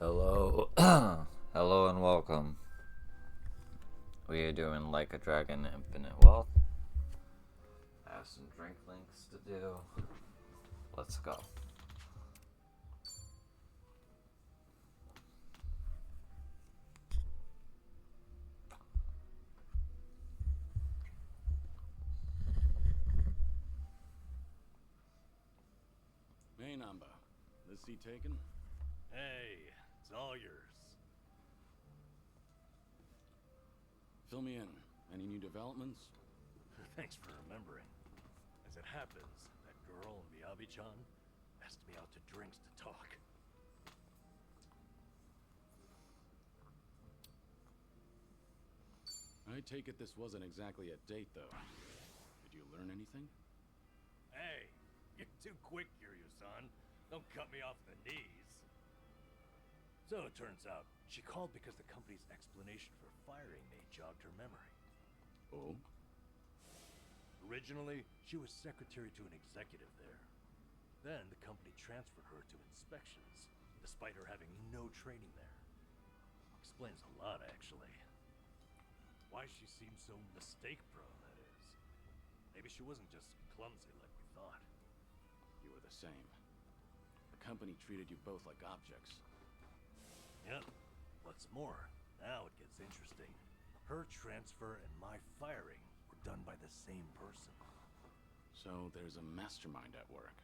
Hello, hello and welcome. We are doing Like a Dragon Infinite Wealth. I have some drink links to do. Let's go. Hey, Namba. This seat taken? Hey, it's all yours. Fill me in. Any new developments? Thanks for remembering. As it happens, that girl, Miyabi-chan, asked me out to drinks to talk. I take it this wasn't exactly a date, though. Did you learn anything? Hey, you're too quick, Kiryu-san. Don't cut me off the knees. So it turns out, she called because the company's explanation for firing me jogged her memory. Oh? Originally, she was secretary to an executive there. Then the company transferred her to inspections, despite her having no training there. Explains a lot, actually. Why she seemed so mistake-prone, that is. Maybe she wasn't just clumsy like we thought. You were the same. The company treated you both like objects. Yep. What's more, now it gets interesting. Her transfer and my firing were done by the same person. So there's a mastermind at work.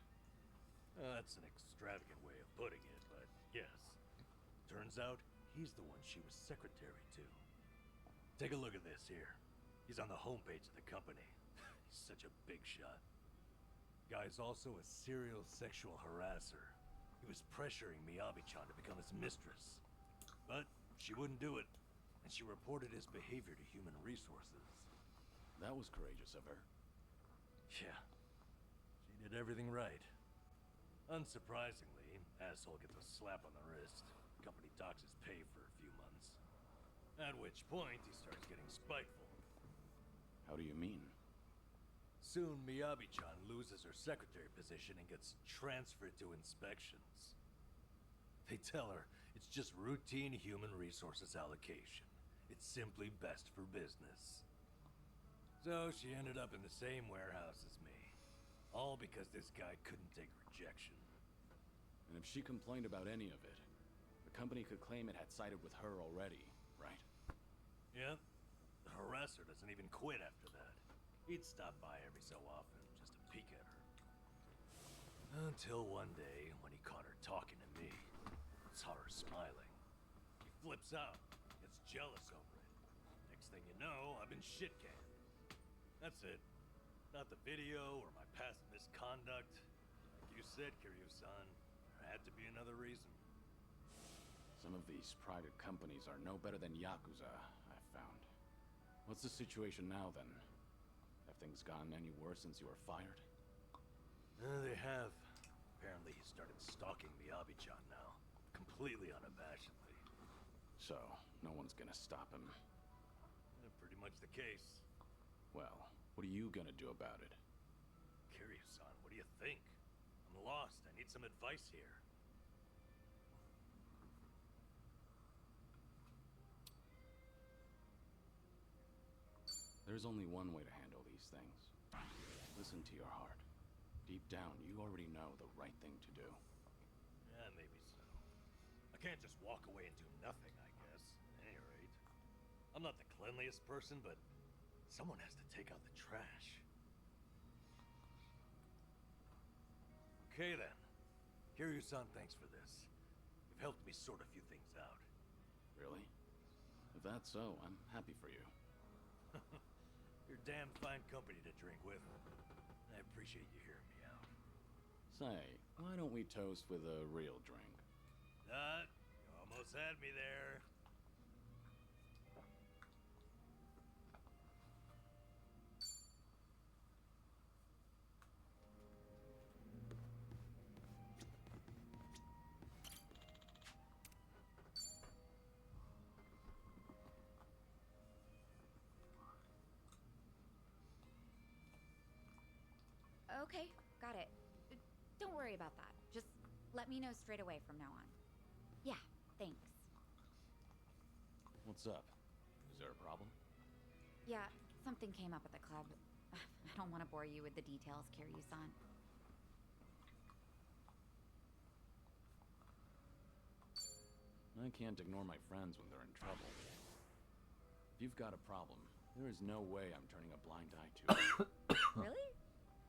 That's an extravagant way of putting it, but yes. Turns out, he's the one she was secretary to. Take a look at this here. He's on the homepage of the company. He's such a big shot. Guy's also a serial sexual harasser. He was pressuring Miyabi-chan to become his mistress. But she wouldn't do it, and she reported his behavior to human resources. That was courageous of her. Yeah, she did everything right. Unsurprisingly, asshole gets a slap on the wrist. Company docks his pay for a few months. At which point, he starts getting spiteful. How do you mean? Soon, Miyabi-chan loses her secretary position and gets transferred to inspections. They tell her it's just routine human resources allocation. It's simply best for business. So she ended up in the same warehouse as me. All because this guy couldn't take rejection. And if she complained about any of it, the company could claim it had sided with her already, right? Yep. The harasser doesn't even quit after that. He'd stop by every so often, just to peek at her. Until one day, when he caught her talking to me, saw her smiling. He flips out, gets jealous over it. Next thing you know, I've been shit-canned. That's it. Not the video or my past misconduct. Like you said, Kiryu-san, there had to be another reason. Some of these private companies are no better than Yakuza, I've found. What's the situation now, then? Have things gotten any worse since you were fired? They have. Apparently he started stalking Miyabi-chan now. Completely unabashedly. So, no one's gonna stop him. Pretty much the case. Well, what are you gonna do about it? Kiryu-san, what do you think? I'm lost. I need some advice here. There's only one way to handle these things. Listen to your heart. Deep down, you already know the right thing to do. Yeah, maybe so. I can't just walk away and do nothing, I guess. At any rate. I'm not the cleanliest person, but someone has to take out the trash. Okay then. Kiryu-san, thanks for this. You've helped me sort a few things out. Really? If that's so, I'm happy for you. You're damn fine company to drink with. I appreciate you hearing me out. Say, why don't we toast with a real drink? You almost had me there. Okay, got it. Don't worry about that. Just let me know straight away from now on. Yeah, Thanks. What's up? Is there a problem? Yeah, something came up at the club. I don't want to bore you with the details, Kiryu-san. I can't ignore my friends when they're in trouble. If you've got a problem, there is no way I'm turning a blind eye to it. Really?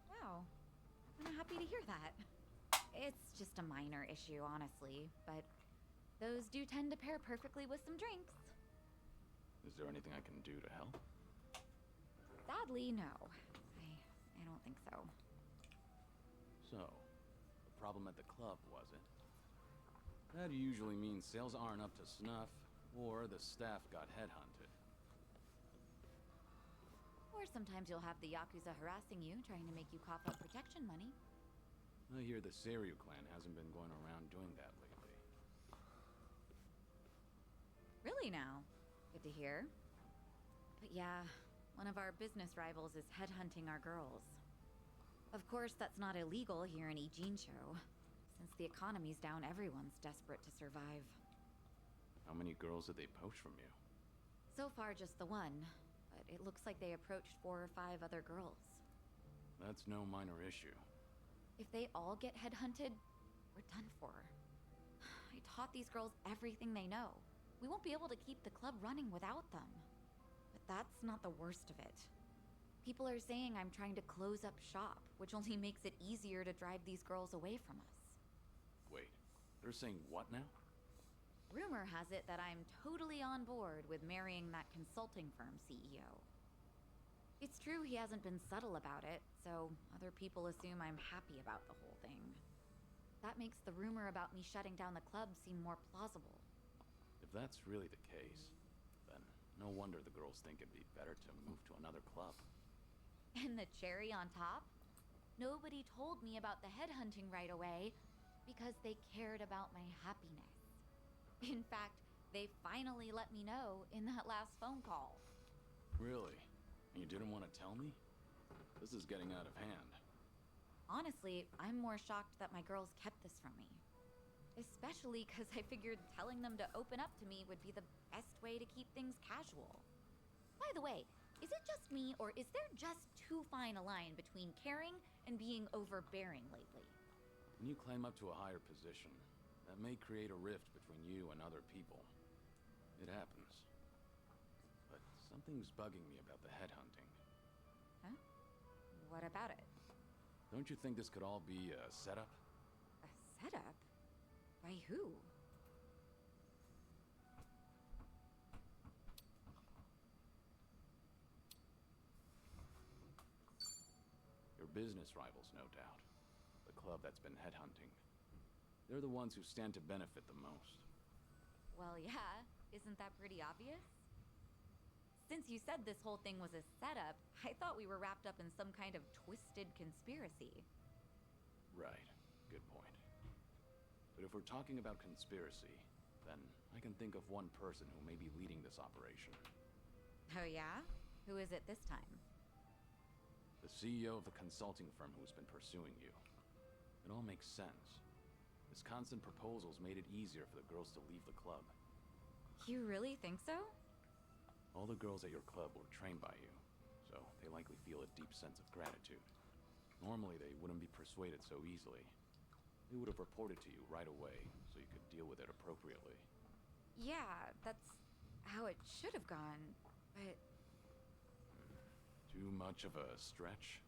Wow. I'm happy to hear that. It's just a minor issue, honestly, but those do tend to pair perfectly with some drinks. Is there anything I can do to help? Sadly, no. I don't think so. So, the problem at the club, was it? That usually means sales aren't up to snuff, or the staff got headhunted. Or sometimes you'll have the Yakuza harassing you, trying to make you cough up protection money. I hear the Seiryu clan hasn't been going around doing that lately. Really now? Good to hear. But yeah, one of our business rivals is headhunting our girls. Of course, that's not illegal here in Ijincho. Since the economy's down, everyone's desperate to survive. How many girls did they poach from you? So far, just the one. But it looks like they approached 4 or 5 other girls. That's no minor issue. If they all get headhunted, we're done for. I taught these girls everything they know. We won't be able to keep the club running without them. But that's not the worst of it. People are saying I'm trying to close up shop, which only makes it easier to drive these girls away from us. Wait, they're saying what now? Rumor has it that I'm totally on board with marrying that consulting firm CEO. It's true he hasn't been subtle about it, so other people assume I'm happy about the whole thing. That makes the rumor about me shutting down the club seem more plausible. If that's really the case, then no wonder the girls think it'd be better to move to another club. And the cherry on top? Nobody told me about the headhunting right away because they cared about my happiness. In fact, they finally let me know in that last phone call. Really? And you didn't want to tell me? This is getting out of hand. Honestly, I'm more shocked that my girls kept this from me. Especially because I figured telling them to open up to me would be the best way to keep things casual. By the way, is it just me, or is there just too fine a line between caring and being overbearing lately? When you climb up to a higher position, that may create a rift between you and other people. It happens. But something's bugging me about the headhunting. Huh? What about it? Don't you think this could all be a setup? A setup? By who? Your business rivals, no doubt. The club that's been headhunting. They're the ones who stand to benefit the most. Well, yeah. Isn't that pretty obvious? Since you said this whole thing was a setup, I thought we were wrapped up in some kind of twisted conspiracy. Right. Good point. But if we're talking about conspiracy, then I can think of one person who may be leading this operation. Oh yeah? Who is it this time? The CEO of the consulting firm who's been pursuing you. It all makes sense. His constant proposals made it easier for the girls to leave the club. You really think so? All the girls at your club were trained by you, so they likely feel a deep sense of gratitude. Normally, they wouldn't be persuaded so easily. They would have reported to you right away, so you could deal with it appropriately. Yeah, that's how it should have gone, but Too much of a stretch?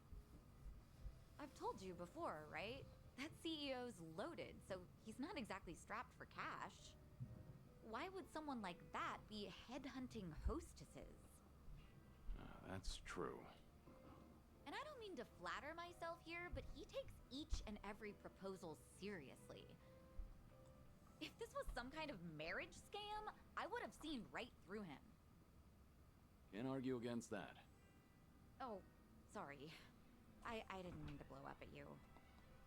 I've told you before, right? That CEO's loaded, so he's not exactly strapped for cash. Why would someone like that be headhunting hostesses? That's true. And I don't mean to flatter myself here, but he takes each and every proposal seriously. If this was some kind of marriage scam, I would have seen right through him. Can't argue against that. Oh, sorry. I didn't mean to blow up at you.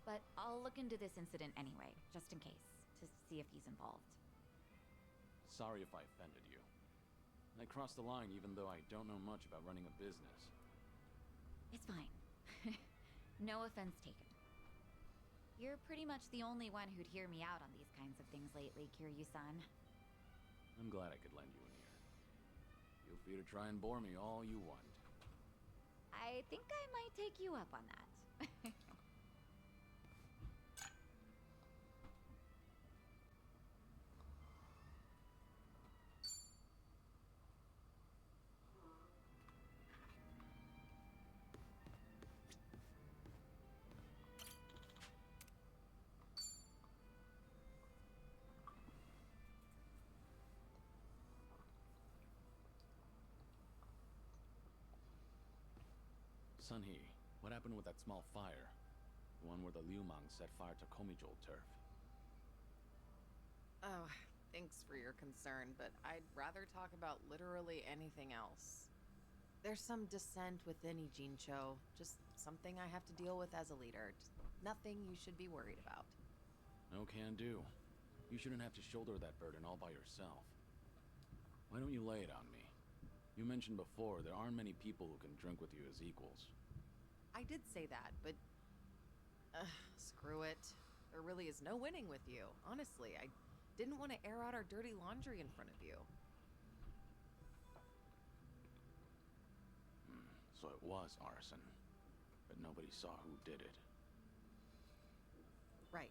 But I'll look into this incident anyway, just in case, to see if he's involved. Sorry if I offended you. I crossed the line even though I don't know much about running a business. It's fine. No offense taken. You're pretty much the only one who'd hear me out on these kinds of things lately. Seriously, Kiryu-san. I'm glad I could lend you an ear. Feel free to try and bore me all you want. I think I might take you up on that. Sunhee, what happened with that small fire? The one where the Liumang set fire to Komijol turf. Oh, thanks for your concern, but I'd rather talk about literally anything else. There's some dissent within Ijincho, just something I have to deal with as a leader. Nothing you should be worried about. No can do. You shouldn't have to shoulder that burden all by yourself. Why don't you lay it on me? You mentioned before there aren't many people who can drink with you as equals. I did say that, but... screw it. There really is no winning with you. Honestly, I didn't want to air out our dirty laundry in front of you. So it was arson. But nobody saw who did it. Right.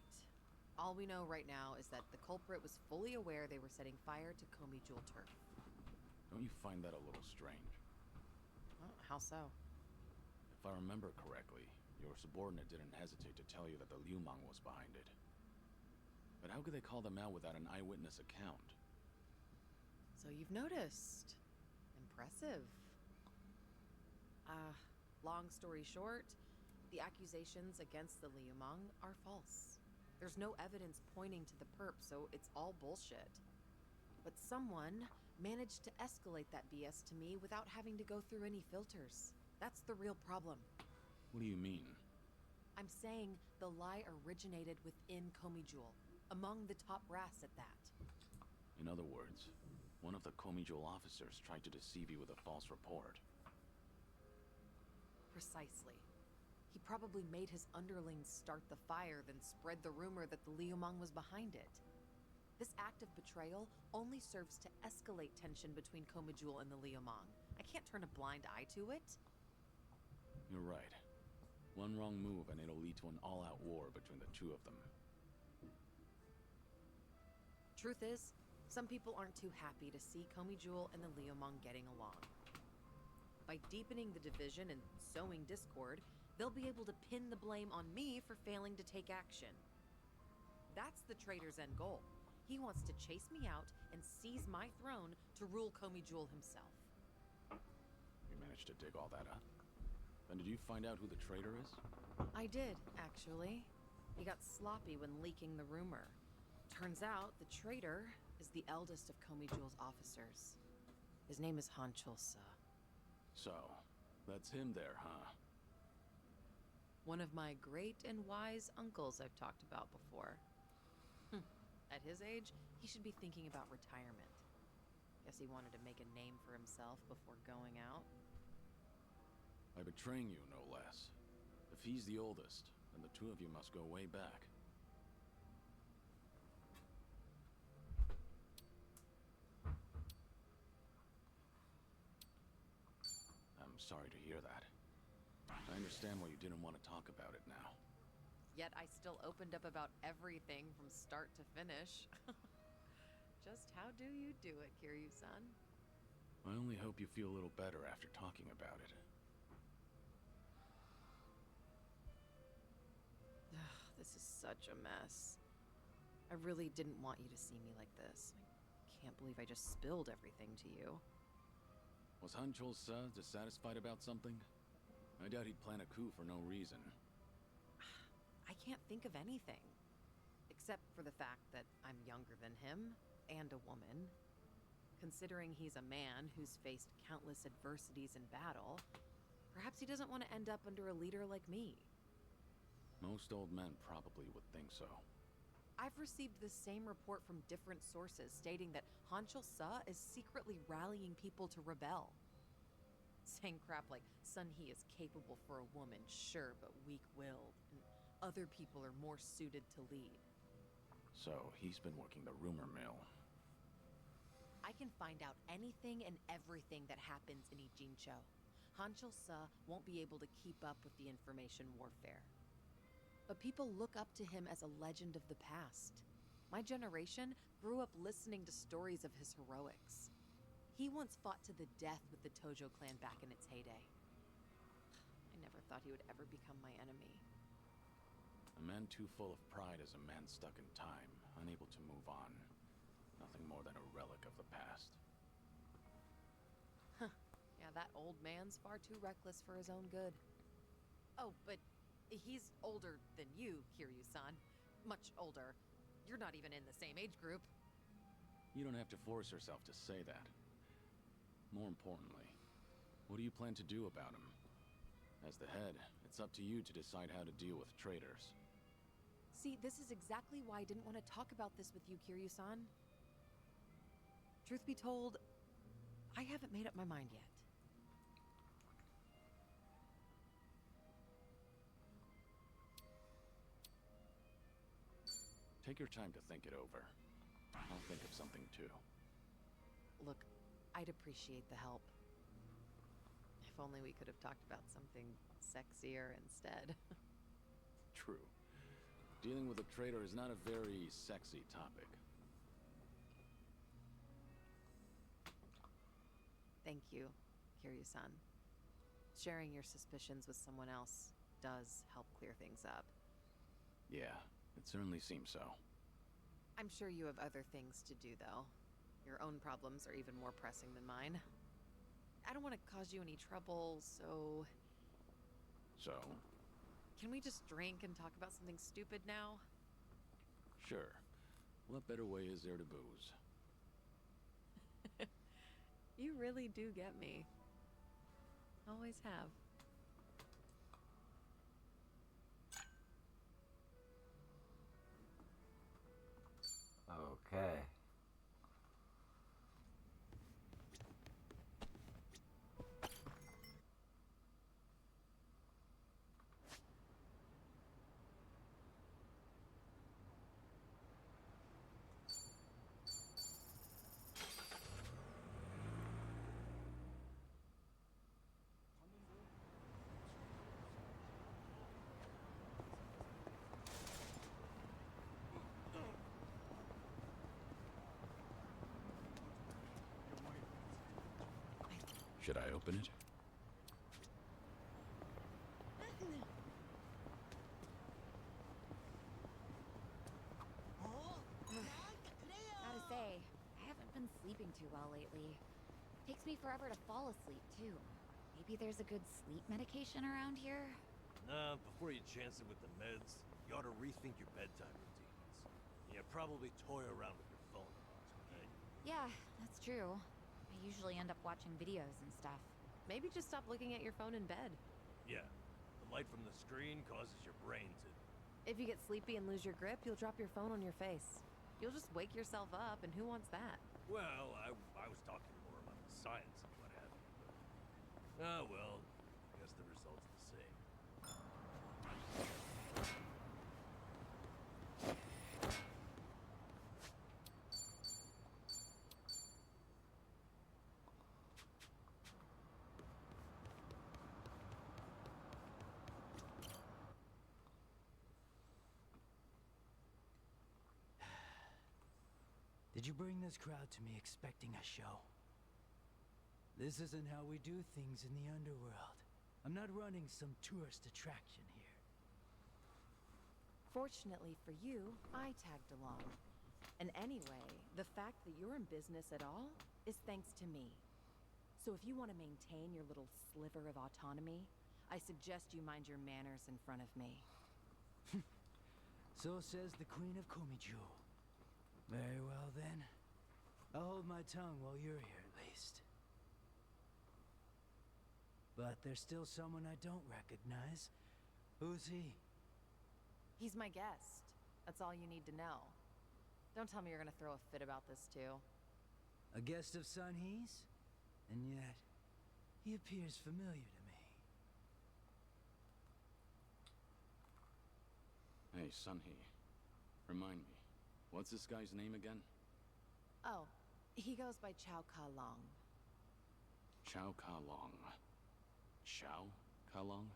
All we know right now is that the culprit was fully aware they were setting fire to Komijul turf. Don't you find that a little strange? Well, how so? If I remember correctly, your subordinate didn't hesitate to tell you that the Liumang was behind it. But how could they call them out without an eyewitness account? So you've noticed. Impressive. Long story short, the accusations against the Liumang are false. There's no evidence pointing to the perp, so it's all bullshit. But someone managed to escalate that BS to me without having to go through any filters. That's the real problem. What do you mean? I'm saying the lie originated within Komijul, among the top brass at that. In other words, one of the Komijol officers tried to deceive you with a false report. Precisely. He probably made his underlings start the fire, then spread the rumor that the Liumang was behind it. This act of betrayal only serves to escalate tension between Komijul and the Liumang. I can't turn a blind eye to it. You're right. One wrong move and it'll lead to an all-out war between the two of them. Truth is, some people aren't too happy to see Komijul and the Liumang getting along. By deepening the division and sowing discord, they'll be able to pin the blame on me for failing to take action. That's the traitor's end goal. He wants to chase me out and seize my throne to rule Komijul himself. You managed to dig all that up? Then did you find out who the traitor is? I did, actually. He got sloppy when leaking the rumor. Turns out the traitor is the eldest of Komijul's officers. His name is Hanchul-sa. So, that's him there, huh? One of my great and wise uncles I've talked about before. At his age, he should be thinking about retirement. Guess he wanted to make a name for himself before going out. By betraying you, no less. If he's the oldest, then the two of you must go way back. I'm sorry to hear that. I understand why you didn't want to talk about it now. Yet I still opened up about everything from start to finish. Just how do you do it, Kiryu-san? I only hope you feel a little better after talking about it. This is such a mess. I really didn't want you to see me like this. I can't believe I just spilled everything to you. Was Hanchul-sa dissatisfied about something? I doubt he'd plan a coup for no reason. I can't think of anything. Except for the fact that I'm younger than him, and a woman. Considering he's a man who's faced countless adversities in battle, perhaps he doesn't want to end up under a leader like me. Most old men probably would think so. I've received the same report from different sources stating that Hanchul-sa is secretly rallying people to rebel. Saying crap like Sunhee is capable for a woman, sure, but weak-willed, and other people are more suited to lead. So, he's been working the rumor mill. I can find out anything and everything that happens in Ijincho. Hancho Sa won't be able to keep up with the information warfare. But people look up to him as a legend of the past. My generation grew up listening to stories of his heroics. He once fought to the death with the Tojo clan back in its heyday. I never thought he would ever become my enemy. A man too full of pride is a man stuck in time, unable to move on. Nothing more than a relic of the past. Huh. Yeah, that old man's far too reckless for his own good. Oh, but he's older than you, Kiryu-san. Much older. You're not even in the same age group. You don't have to force yourself to say that. More importantly, what do you plan to do about him? As the head, it's up to you to decide how to deal with traitors. See, this is exactly why I didn't want to talk about this with you, Kiryu-san. Truth be told, I haven't made up my mind yet. Take your time to think it over. I'll think of something too. Look, I'd appreciate the help. If only we could have talked about something sexier instead. True. Dealing with a traitor is not a very sexy topic. Thank you, Kiryu-san. Sharing your suspicions with someone else does help clear things up. Yeah, it certainly seems so. I'm sure you have other things to do, though. Your own problems are even more pressing than mine. I don't want to cause you any trouble, so... So? Can we just drink and talk about something stupid now? Sure. What better way is there to booze? You really do get me. Always have. Okay. Should I open it? Gotta say, I haven't been sleeping too well lately. Takes me forever to fall asleep, too. Maybe there's a good sleep medication around here? Nah, before you chance it with the meds, you ought to rethink your bedtime routines. Yeah, probably toy around with your phone a lot, okay? Yeah, that's true. I usually end up watching videos and stuff. Maybe just stop looking at your phone in bed. Yeah, the light from the screen causes your brain to... If you get sleepy and lose your grip, you'll drop your phone on your face. You'll just wake yourself up, and who wants that? Well, I was talking more about the science and what have you, but... Ah, well, I guess the result's the same. Did you bring this crowd to me expecting a show? This isn't how we do things in the underworld. I'm not running some tourist attraction here. Fortunately for you, I tagged along. And anyway, the fact that you're in business at all is thanks to me. So if you want to maintain your little sliver of autonomy, I suggest you mind your manners in front of me. So says the Queen of Komiju. Very well then. I'll hold my tongue while you're here at least. But there's still someone I don't recognize. Who's he? He's my guest. That's all you need to know. Don't tell me you're gonna throw a fit about this too. A guest of Sun-Hee's? And yet, he appears familiar to me. Hey, Sun-Hee. Remind me, What's this guy's name again? Oh, he goes by Chao Ka Long. Chao Ka Long. Chao Ka Long?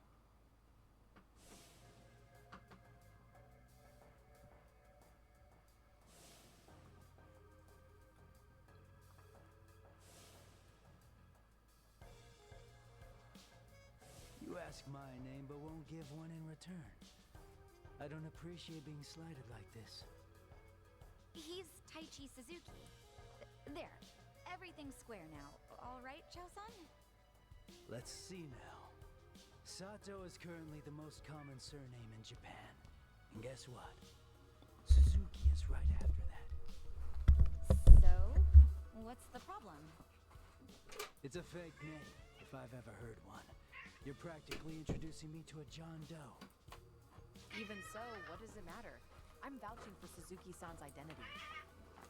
You ask my name, but won't give one in return. I don't appreciate being slighted like this. He's Taichi Suzuki. There. Everything's square now. All right, Chao-san? Let's see now. Sato is currently the most common surname in Japan. And guess what? Suzuki is right after that. So, what's the problem? It's a fake name, if I've ever heard one. You're practically introducing me to a John Doe. Even so, what does it matter? I'm vouching for Suzuki-san's identity.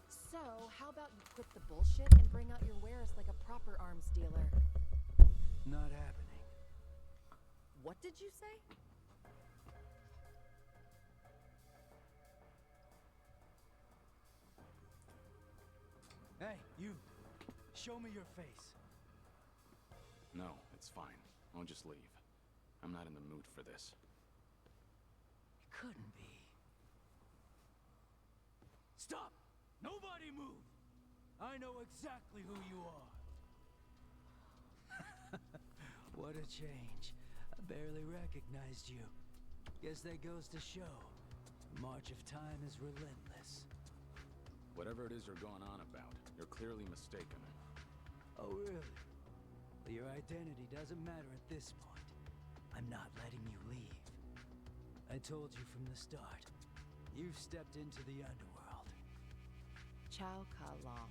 So, how about you quit the bullshit and bring out your wares like a proper arms dealer? Not happening. What did you say? Hey, you. Show me your face. No, it's fine. I'll just leave. I'm not in the mood for this. It couldn't be. Stop! Nobody move! I know exactly who you are. What a change. I barely recognized you. Guess that goes to show. The march of time is relentless. Whatever it is you're going on about, you're clearly mistaken. Oh, really? Well, your identity doesn't matter at this point. I'm not letting you leave. I told you from the start. You've stepped into the underworld. Chao Ka Long.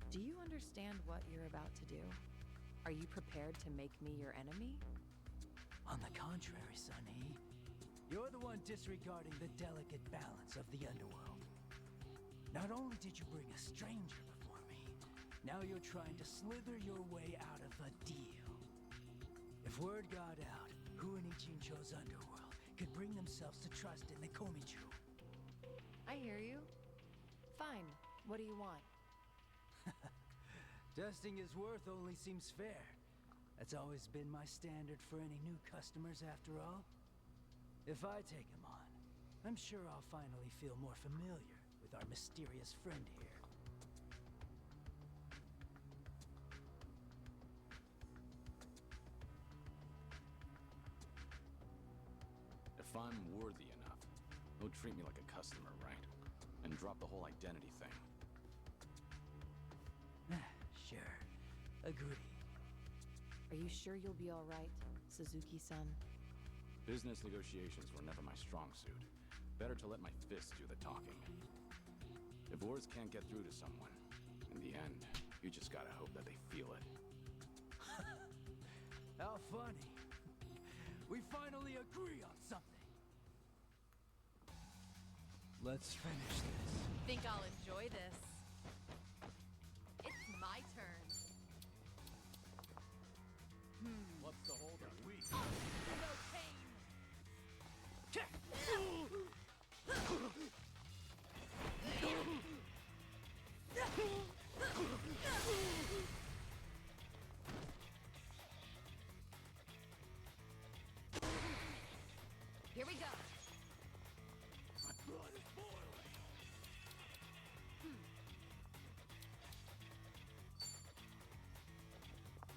Do you understand what you're about to do? Are you prepared to make me your enemy? On the contrary, Sunny. You're the one disregarding the delicate balance of the underworld. Not only did you bring a stranger before me, now you're trying to slither your way out of a deal. If word got out, who in Ichincho's underworld could bring themselves to trust in the Komichu? I hear you. Fine. What do you want? Testing his worth only seems fair. That's always been my standard for any new customers, after all. If I take him on, I'm sure I'll finally feel more familiar with our mysterious friend here. If I'm worthy enough, he'll treat me like a customer, right? And drop the whole identity thing. Sure. Agree. Are you sure you'll be all right, Suzuki-san? Business negotiations were never my strong suit. Better to let my fists do the talking. If words can't get through to someone, in the end, you just gotta hope that they feel it. How funny. We finally agree on something. Let's finish this. Think I'll enjoy this. It's my turn. What's the holdup? No pain. Here we go. My blood is boiling.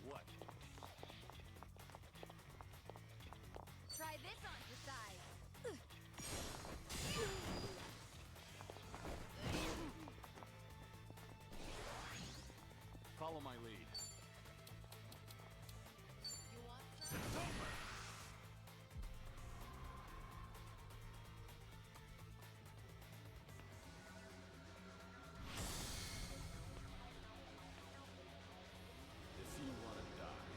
What? Try this on for size. Follow my lead. You want some? It's over! If you want to die.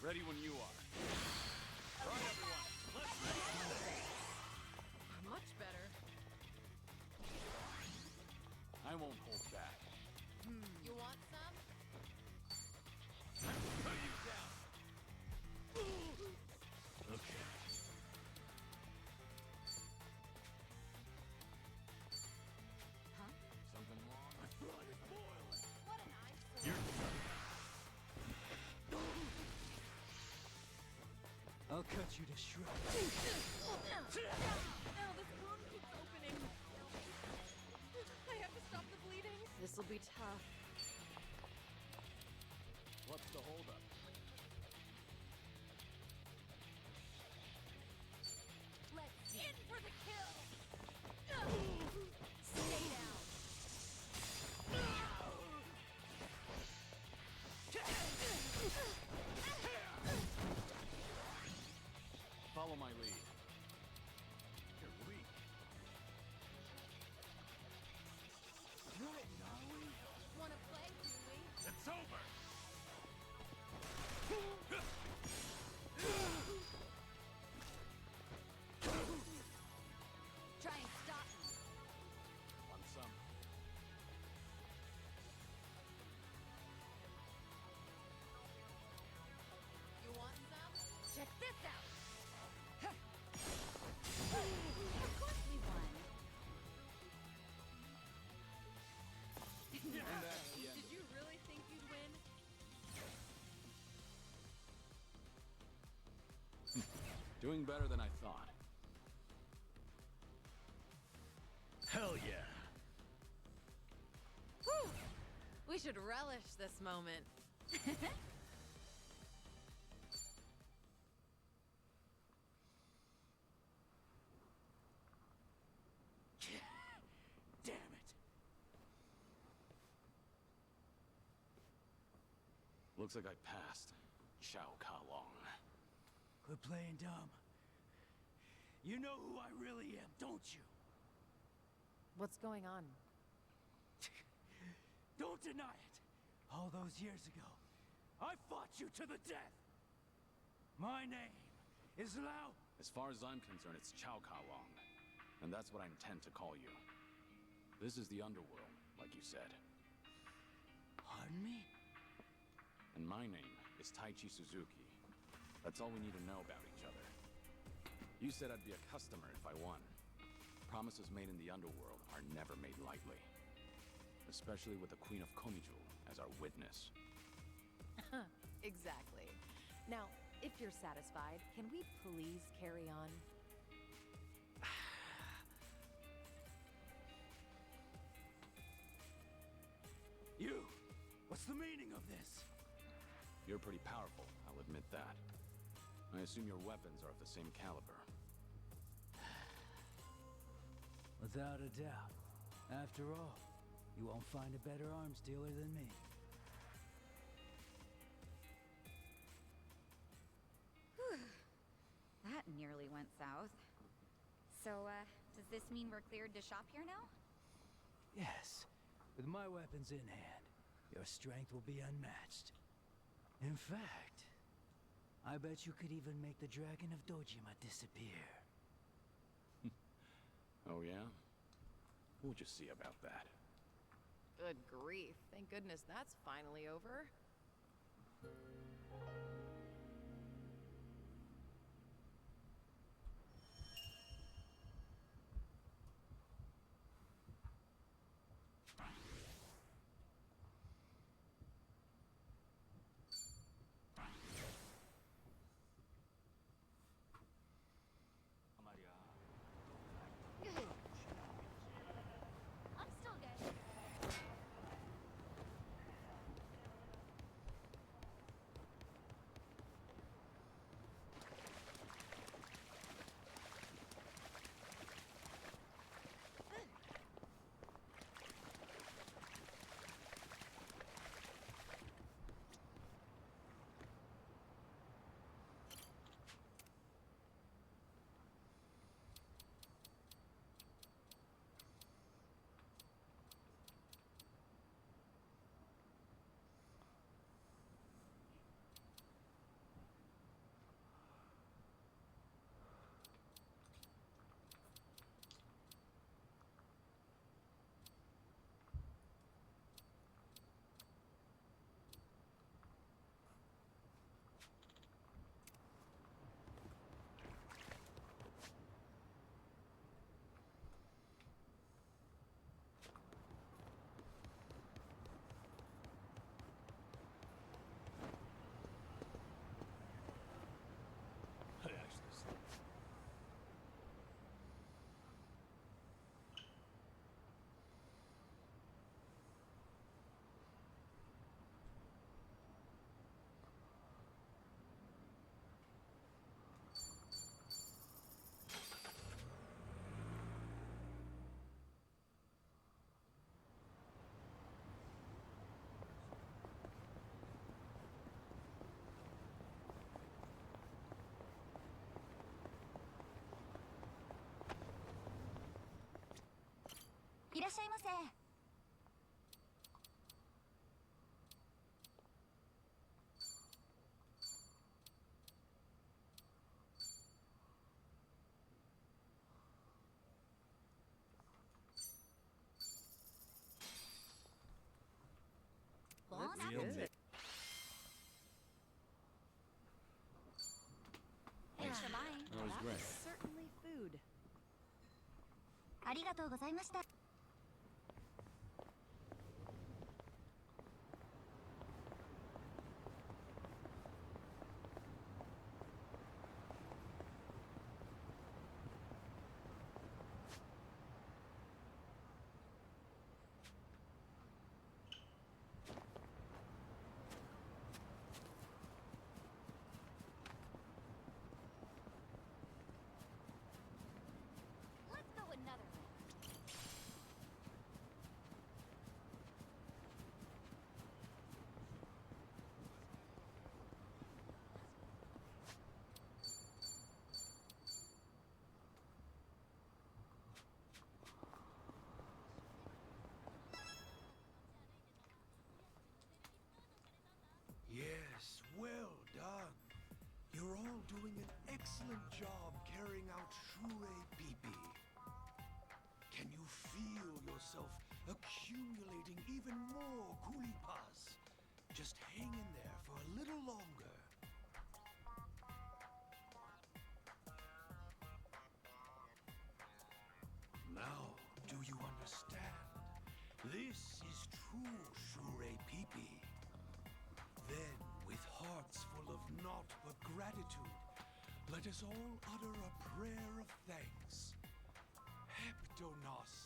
Ready when you are. Right, everyone. Let's Much better. I won't hold back. You want some? Cut you down. Okay. Huh? Something wrong? My blood is boiling. What an eyesore. You're I'll cut you to shreds. Now this wound keeps opening. I have to stop the bleeding. This'll be tough. What's the holdup? Let's in for the kill. Stay down. Follow my lead. You're weak. Threatened, are we? Wanna play, do we? It's over. Try and stop me. Want some? You want some? Check this out. Of course we won. And that's the end. Did you really think you'd win? Doing better than I thought. Hell yeah. Whew. We should relish this moment. Damn it. Looks like I passed. Chow Ka-Long. Quit playing dumb. You know who I really am, don't you? What's going on? Don't deny it. All those years ago, I fought you to the death. My name is Lao. As far as I'm concerned, it's Chow Ka-Long. And that's what I intend to call you. This is the underworld, like you said. Pardon me? And my name is Taichi Suzuki. That's all we need to know about each other. You said I'd be a customer if I won. Promises made in the underworld are never made lightly. Especially with the Queen of Komijul as our witness. Exactly. Now, if you're satisfied, can we please carry on? You! What's the meaning of this? You're pretty powerful, I'll admit that. I assume your weapons are of the same caliber. Without a doubt. After all, you won't find a better arms dealer than me. That nearly went south. So, does this mean we're cleared to shop here now? Yes. With my weapons in hand, your strength will be unmatched. In fact, I bet you could even make the Dragon of Dojima disappear. Oh yeah? We'll just see about that. Good grief. Thank goodness that's finally over. I'm still good. らっしゃいませ。ボーナ Real Good. mi- Thanks for buying. That was That great. was certainly food. ありがとうございました。Let's go another way. Yes, well done. You're all doing an excellent job carrying out Shure Pipi. Can you feel yourself accumulating even more kulipas? Just hang in there for a little longer. Now, do you understand? This is true Shure Pipi. Then, with hearts full of naught but gratitude, let us all utter a prayer of thanks. Heptonost.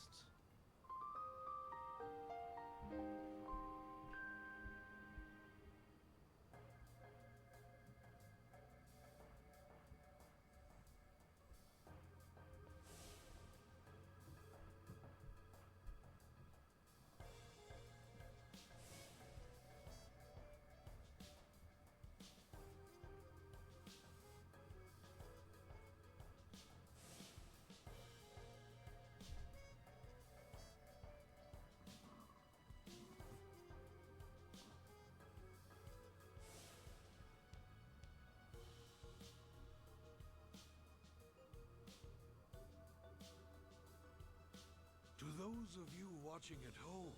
To those of you watching at home,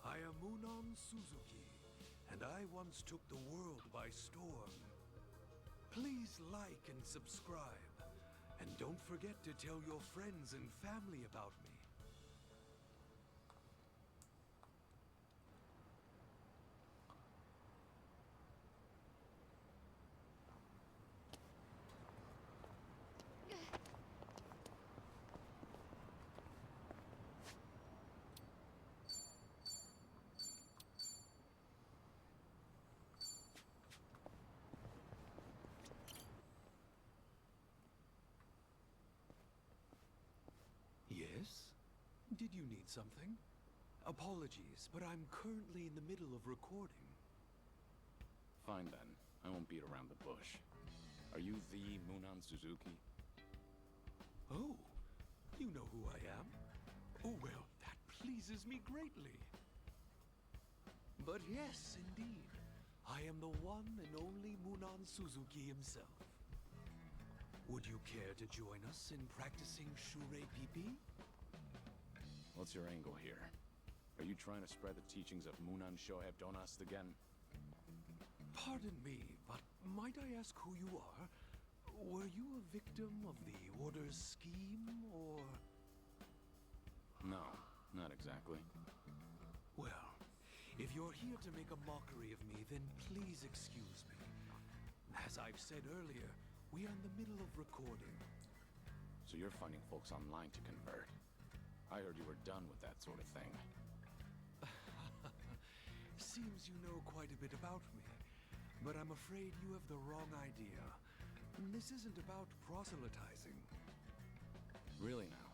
I am Munan Suzuki, and I once took the world by storm. Please like and subscribe, and don't forget to tell your friends and family about me. Yes? Did you need something? Apologies, but I'm currently in the middle of recording. Fine then. I won't beat around the bush. Are you the Munan Suzuki? Oh, you know who I am? Oh, well, that pleases me greatly. But yes, indeed, I am the one and only Munan Suzuki himself. Would you care to join us in practicing Shure Pipi? What's your angle here? Are you trying to spread the teachings of Munan Shoheb Donost again? Pardon me, but might I ask who you are? Were you a victim of the Order's scheme, or... No, not exactly. Well, if you're here to make a mockery of me, then please excuse me. As I've said earlier, we are in the middle of recording. So you're finding folks online to convert. I heard you were done with that sort of thing. Seems you know quite a bit about me, but I'm afraid you have the wrong idea. This isn't about proselytizing. Really now?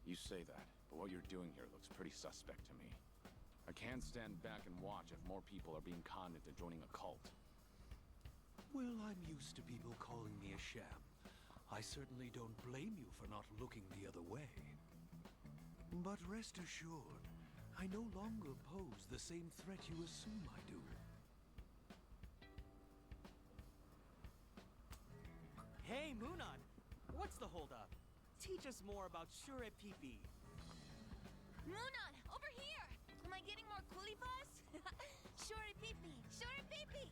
You say that, but what you're doing here looks pretty suspect to me. I can't stand back and watch if more people are being conned into joining a cult. Well, I'm used to people calling me a sham. I certainly don't blame you for not looking the other way. But rest assured, I no longer pose the same threat you assume I do. Hey, Moonon! What's the holdup? Teach us more about Shure Pipi. Moonon, over here! Am I getting more coolie paws? Sure peepee, sure peepee!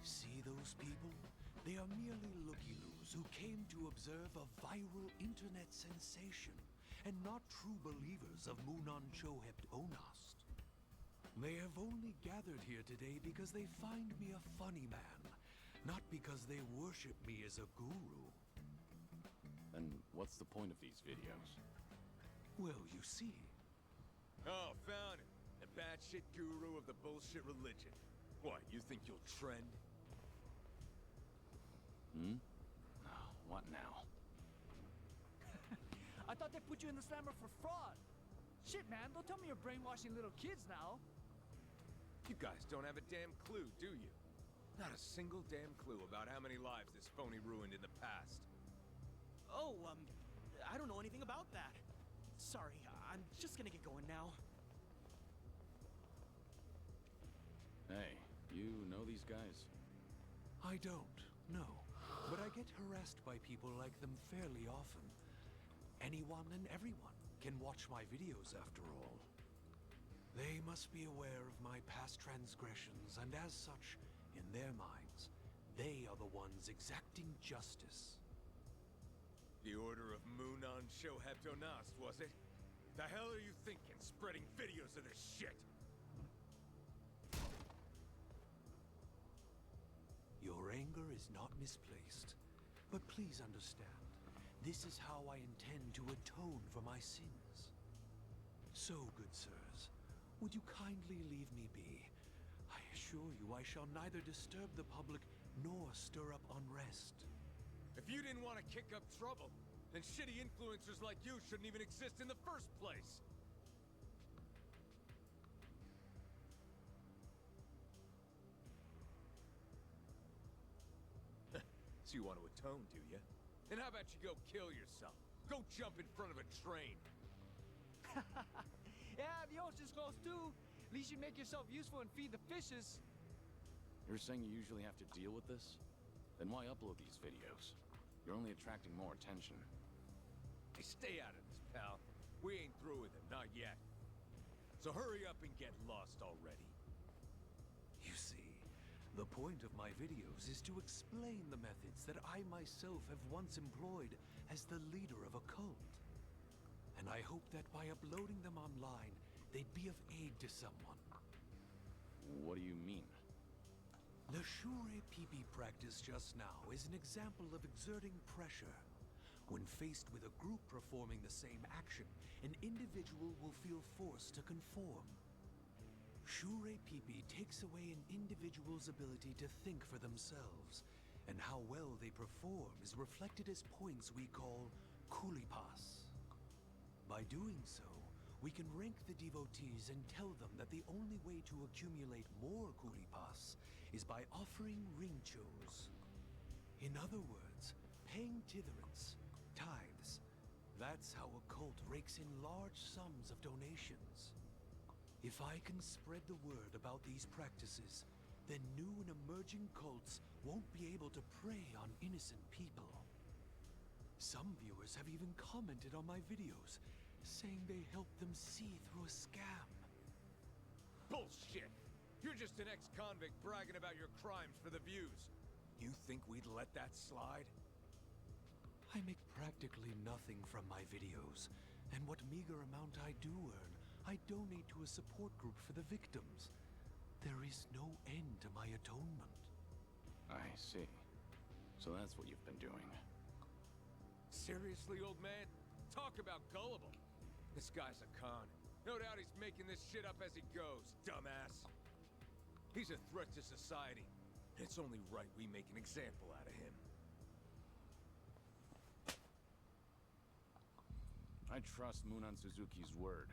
See those people? They are merely looky-loos who came to observe a viral internet sensation and not true believers of Moonon Chohept Onast. They have only gathered here today because they find me a funny man, not because they worship me as a guru. And what's the point of these videos? Well, you see. Oh, found it. The batshit guru of the bullshit religion. What, you think you'll trend? What now? I thought they put you in the slammer for fraud. Shit, man, don't tell me you're brainwashing little kids now. You guys don't have a damn clue, do you? Not a single damn clue about how many lives this phony ruined in the past. Oh, I don't know anything about that. Sorry, I'm just gonna get going now. Hey, you know these guys? I don't, no. But I get harassed by people like them fairly often. Anyone and everyone can watch my videos after all. They must be aware of my past transgressions, and as such, in their minds, they are the ones exacting justice. The Order of Moonon Chohept Onast, was it? The hell are you thinking, spreading videos of this shit? Your anger is not misplaced, but please understand, this is how I intend to atone for my sins. So, good sirs, would you kindly leave me be? I assure you I shall neither disturb the public nor stir up unrest. If you didn't want to kick up trouble, then shitty influencers like you shouldn't even exist in the first place. So you want to atone, do you? Then how about you go kill yourself? Go jump in front of a train. Yeah, the ocean's close too. At least you make yourself useful and feed the fishes. You're saying you usually have to deal with this? Then why upload these videos? You're only attracting more attention. Hey, stay out of this, pal. We ain't through with him, not yet. So hurry up and get lost already. You see, the point of my videos is to explain the methods that I myself have once employed as the leader of a cult. And I hope that by uploading them online, they'd be of aid to someone. What do you mean? The Shure Pipi practice just now is an example of exerting pressure. When faced with a group performing the same action, an individual will feel forced to conform. Shure Pipi takes away an individual's ability to think for themselves, and how well they perform is reflected as points we call kulipas. By doing so, we can rank the devotees and tell them that the only way to accumulate more kulipas is by offering ringchos. In other words, paying titherance, tithes. That's how a cult rakes in large sums of donations. If I can spread the word about these practices, then new and emerging cults won't be able to prey on innocent people. Some viewers have even commented on my videos, saying they helped them see through a scam. Bullshit! You're just an ex-convict bragging about your crimes for the views. You think we'd let that slide? I make practically nothing from my videos, and what meager amount I do earn, I donate to a support group for the victims. There is no end to my atonement. I see. So that's what you've been doing. Seriously, old man? Talk about gullible. This guy's a con. No doubt he's making this shit up as he goes, dumbass. He's a threat to society. And it's only right we make an example out of him. I trust Moonon Suzuki's word.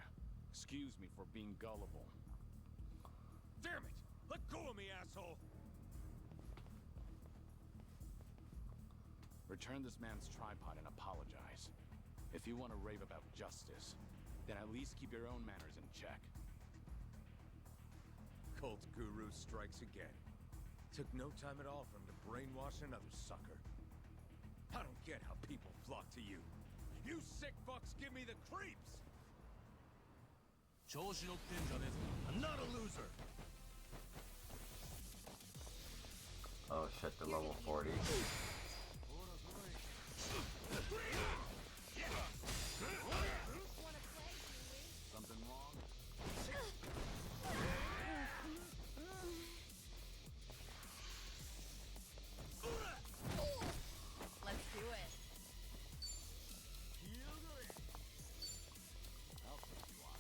Excuse me for being gullible. Damn it! Let go of me, asshole! Return this man's tripod and apologize. If you want to rave about justice, then at least keep your own manners in check. Cult guru strikes again. Took no time at all for him to brainwash another sucker. I don't get how people flock to you. You sick fucks give me the creeps! 調子乗ってんじゃねえぞ。I'm not a loser. Oh shit, the level 40. Something wrong? Let's do it. I'll take you on.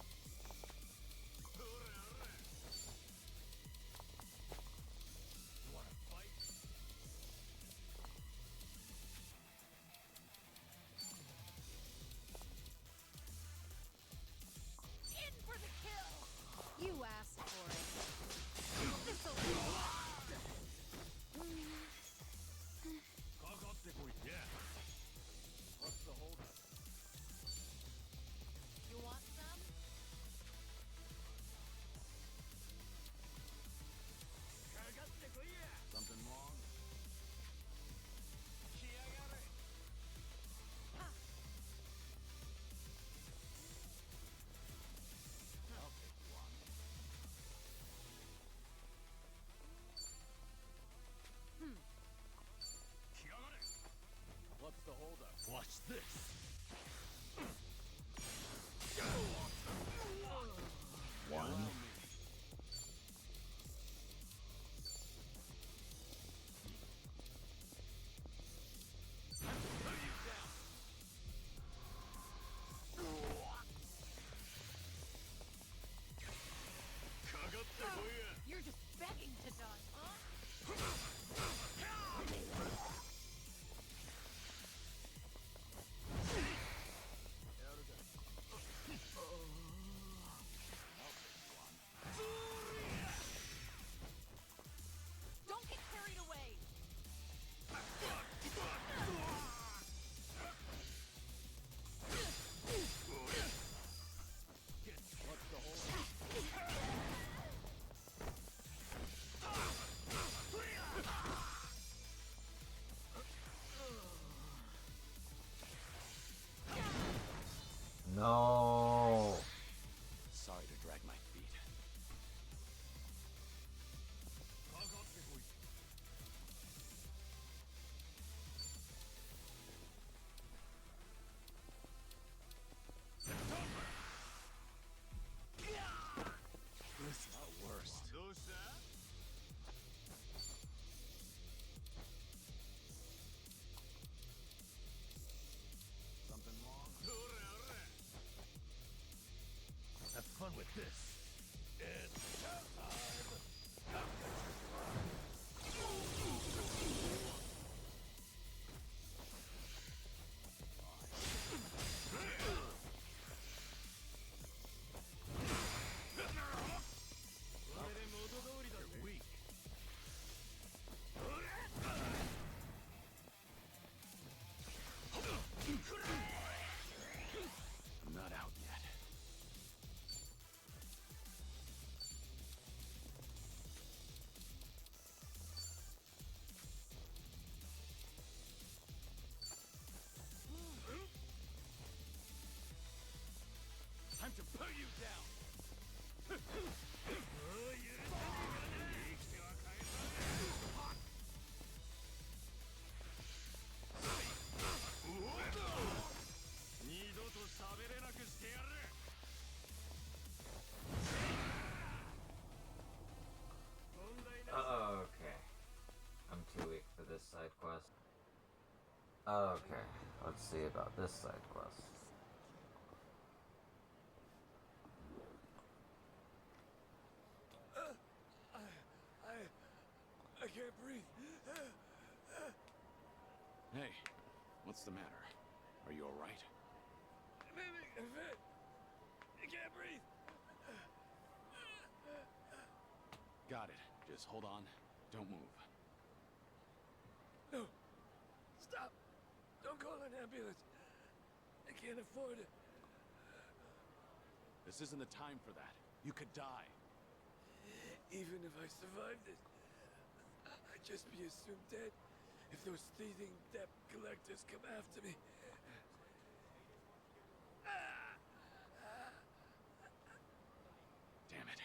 Wanna fight? In for the kill! You asked for it. This'll かかってこい。Yeah. What's the holdup? You want some? Something wrong? I'll take you on. What's the holdup? Watch this. One. You're just begging to die, huh? Don't get carried away! What's the holdup? No. Sorry to drag my feet. かかってこい。This is the worst. どうした？ Something wrong? Have fun with this. It's showtime! You're weak. I'm not out yet. Time to put you down! Okay. I'm too weak for this side quest. Okay, let's see about this side quest. I can't breathe. Hey, what's the matter? Are you alright? I can't breathe. Got it. Just hold on. Don't move. No. Stop. Don't call an ambulance. I can't afford it. This isn't the time for that. You could die. Even if I survived it, I'd just be assumed dead if those thieving debt collectors come after me. Damn it.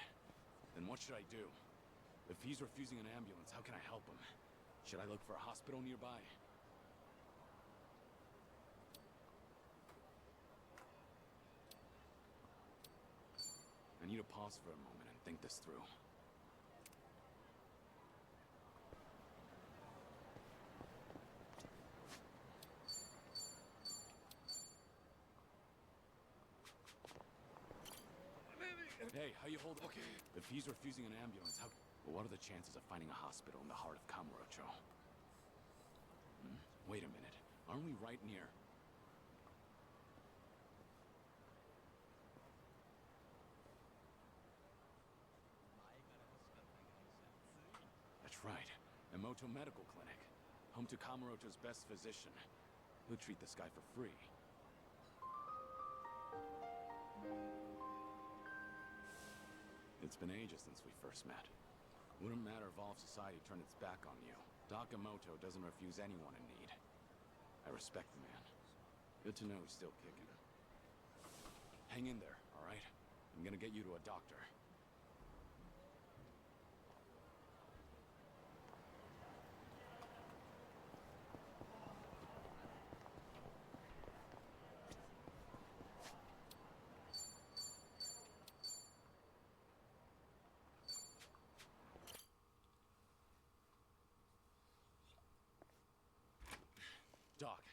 Then what should I do? If he's refusing an ambulance, how can I help him? Should I look for a hospital nearby? I need to pause for a moment and think this through. Hey, how you holding? Okay. If he's refusing an ambulance, what are the chances of finding a hospital in the heart of Kamurocho? Wait a minute. Aren't we right near? That's right. Emoto Medical Clinic. Home to Kamurocho's best physician. He'll treat this guy for free. It's been ages since we first met. Wouldn't matter if all of society turned its back on you. Doc Emoto doesn't refuse anyone in need. I respect the man. Good to know he's still kicking. Hang in there, all right? I'm gonna get you to a doctor. Doc,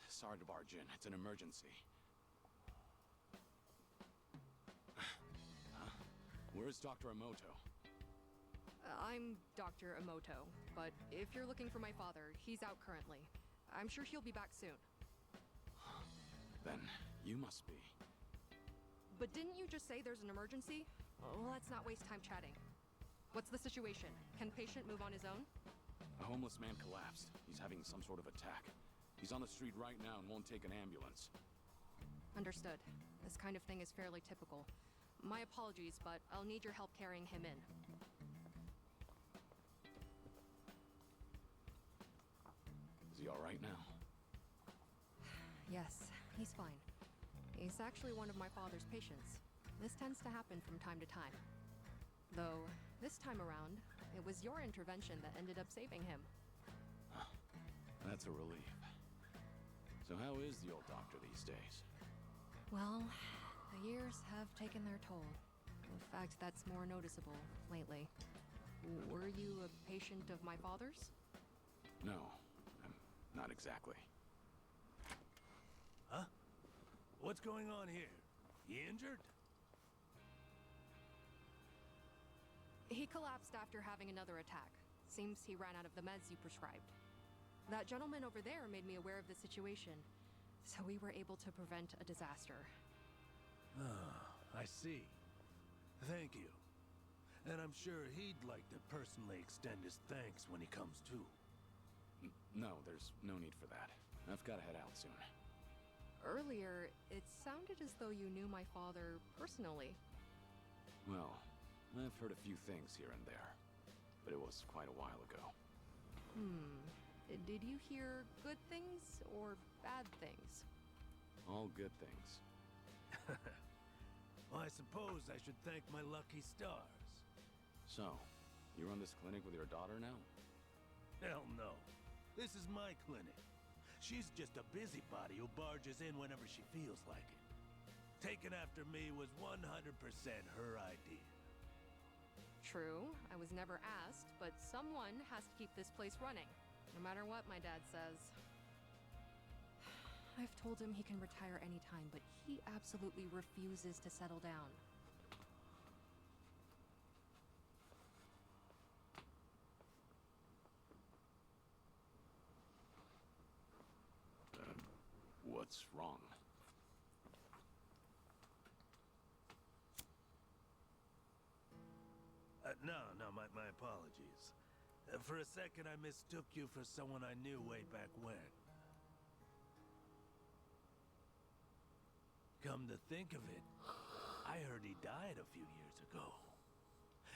sorry to barge in. It's an emergency. Huh? Where's Dr. Emoto? I'm Dr. Emoto, but if you're looking for my father, he's out currently. I'm sure he'll be back soon. Then you must be. But didn't you just say there's an emergency? Let's not waste time chatting. What's the situation? Can patient move on his own? A homeless man collapsed. He's having some sort of attack. He's on the street right now and won't take an ambulance. Understood. This kind of thing is fairly typical. My apologies, but I'll need your help carrying him in. Is he all right now? Yes, he's fine. He's actually one of my father's patients. This tends to happen from time to time. Though, this time around, it was your intervention that ended up saving him. That's a relief. So how is the old doctor these days? Well, the years have taken their toll. In fact, that's more noticeable lately. Were you a patient of my father's? No, not exactly. Huh? What's going on here? You injured? He collapsed after having another attack. Seems he ran out of the meds you prescribed. That gentleman over there made me aware of the situation, so we were able to prevent a disaster. Ah, I see. Thank you. And I'm sure he'd like to personally extend his thanks when he comes to. No, there's no need for that. I've got to head out soon. Earlier, it sounded as though you knew my father personally. Well, I've heard a few things here and there, but it was quite a while ago. Did you hear good things or bad things? All good things. Well, I suppose I should thank my lucky stars. So, you run this clinic with your daughter now? Hell no. This is my clinic. She's just a busybody who barges in whenever she feels like it. Taking after me was 100% her idea. True, I was never asked, but someone has to keep this place running. No matter what my dad says. I've told him he can retire anytime, but he absolutely refuses to settle down. What's wrong? No, my apologies. For a second, I mistook you for someone I knew way back when. Come to think of it, I heard he died a few years ago.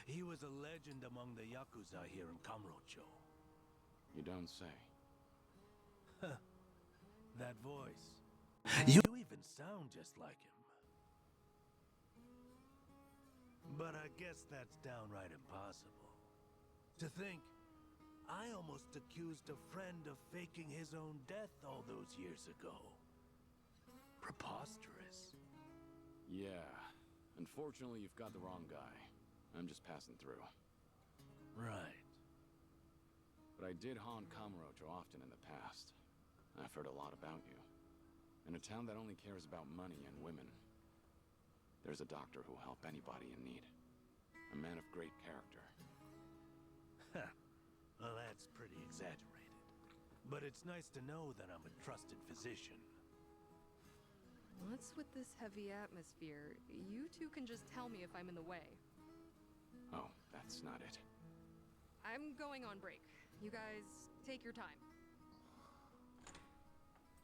He was a legend among the Yakuza here in Kamurocho. You don't say. That voice. You even sound just like him. But I guess that's downright impossible. To think, I almost accused a friend of faking his own death all those years ago. Preposterous. Yeah. Unfortunately, you've got the wrong guy. I'm just passing through. Right. But I did haunt Kamurocho often in the past. I've heard a lot about you. In a town that only cares about money and women, there's a doctor who'll help anybody in need. A man of great character. Well, that's pretty exaggerated. But it's nice to know that I'm a trusted physician. What's with this heavy atmosphere? You two can just tell me if I'm in the way. Oh, that's not it. I'm going on break. You guys, take your time.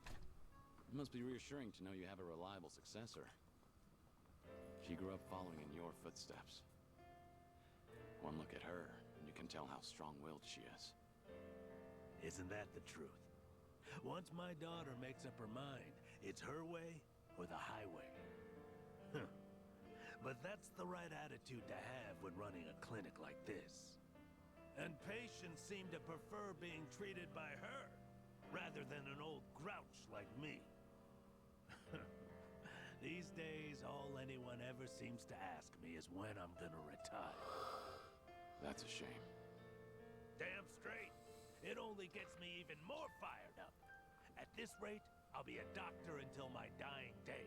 It must be reassuring to know you have a reliable successor. She grew up following in your footsteps. One look at her, and you can tell how strong-willed she is. Isn't that the truth? Once my daughter makes up her mind, it's her way or the highway. But that's the right attitude to have when running a clinic like this. And patients seem to prefer being treated by her, rather than an old grouch like me. These days, all anyone ever seems to ask me is when I'm gonna retire. That's a shame. Damn straight. It only gets me even more fired up. At this rate, I'll be a doctor until my dying day.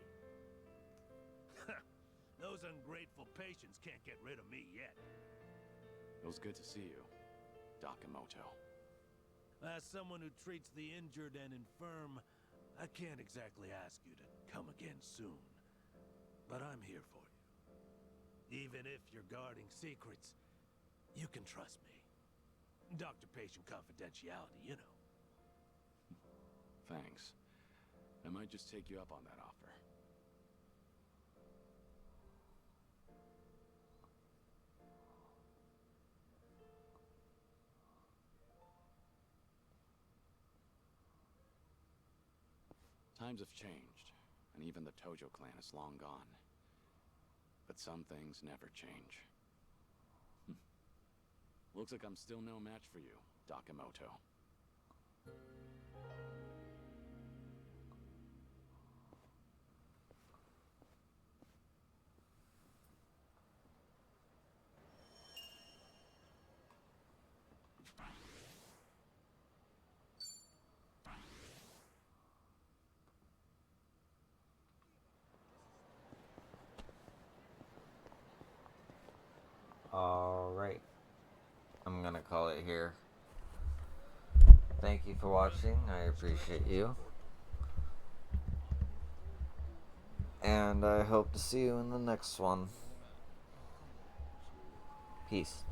Those ungrateful patients can't get rid of me yet. It was good to see you, Dakamoto. As someone who treats the injured and infirm, I can't exactly ask you to come again soon. But I'm here for you. Even if you're guarding secrets, you can trust me. Doctor-patient confidentiality, you know. Thanks. I might just take you up on that offer. Times have changed, and even the Tojo clan is long gone. But some things never change. Looks like I'm still no match for you, Dakamoto. Alright. I'm gonna call it here. Thank you for watching. I appreciate you. And I hope to see you in the next one. Peace.